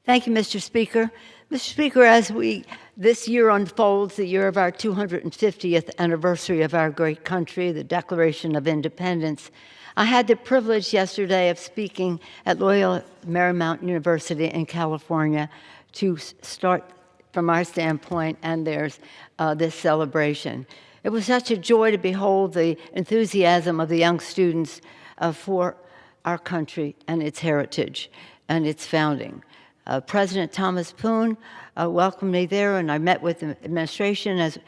Thank you, Mr. Speaker. Mr. Speaker, as this year unfolds, the year of our 250th anniversary of our great country, the Declaration of Independence, I had the privilege yesterday of speaking at Loyola Marymount University in California to start, from our standpoint and theirs, this celebration. It was such a joy to behold the enthusiasm of the young students for our country and its heritage and its founding. President Thomas Poon welcomed me there, and I met with the administration as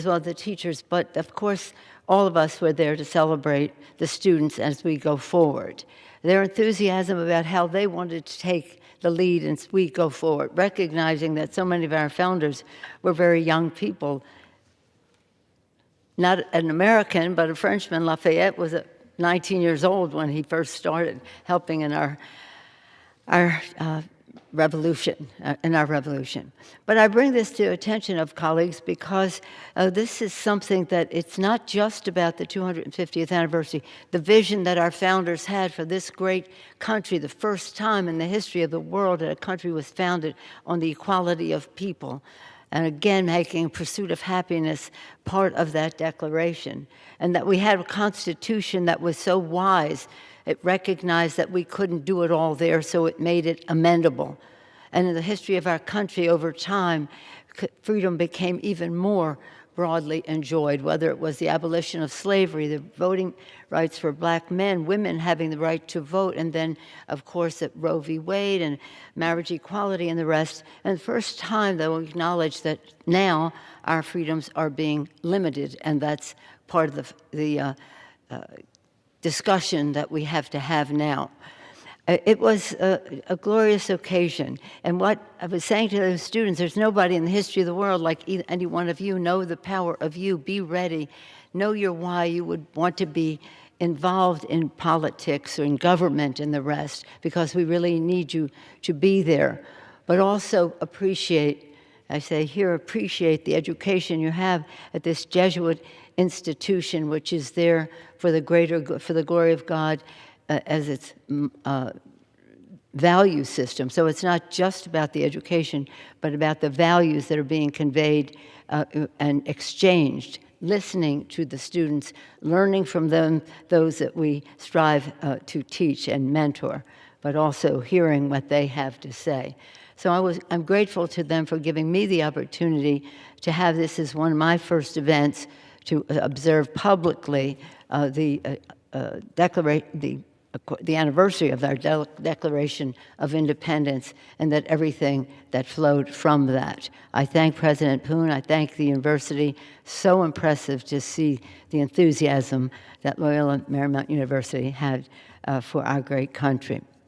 well as the teachers. But of course, all of us were there to celebrate the students as we go forward. Their enthusiasm about how they wanted to take the lead as we go forward, recognizing that so many of our founders were very young people. Not an American, but a Frenchman. Lafayette was 19 years old when he first started helping in our revolution. But I bring this to attention of colleagues because this is something that it's not just about the 250th anniversary, the vision that our founders had for this great country, the first time in the history of the world that a country was founded on the equality of people. And again, making pursuit of happiness part of that declaration. And that we had a Constitution that was so wise, it recognized that we couldn't do it all there, so it made it amendable. And in the history of our country, over time, freedom became even more broadly enjoyed, whether it was the abolition of slavery, the voting rights for black men, women having the right to vote, and then, of course, at Roe v. Wade and marriage equality and the rest. And the first time, though, we acknowledge that now our freedoms are being limited, and that's part of the discussion that we have to have now. It was a glorious occasion. And what I was saying to those students, there's nobody in the history of the world like any one of you. Know the power of you. Be ready. Know your why you would want to be involved in politics or in government and the rest, because we really need you to be there. But also appreciate, I say here, appreciate the education you have at this Jesuit institution, which is there for the greater good, for the glory of God, as its value system. So it's not just about the education, but about the values that are being conveyed and exchanged, listening to the students, learning from them, those that we strive to teach and mentor, but also hearing what they have to say. So I'm grateful to them for giving me the opportunity to have this as one of my first events to observe publicly the anniversary of our Declaration of Independence, and that everything that flowed from that. I thank President Poon. I thank the university. So impressive to see the enthusiasm that Loyola Marymount University had for our great country.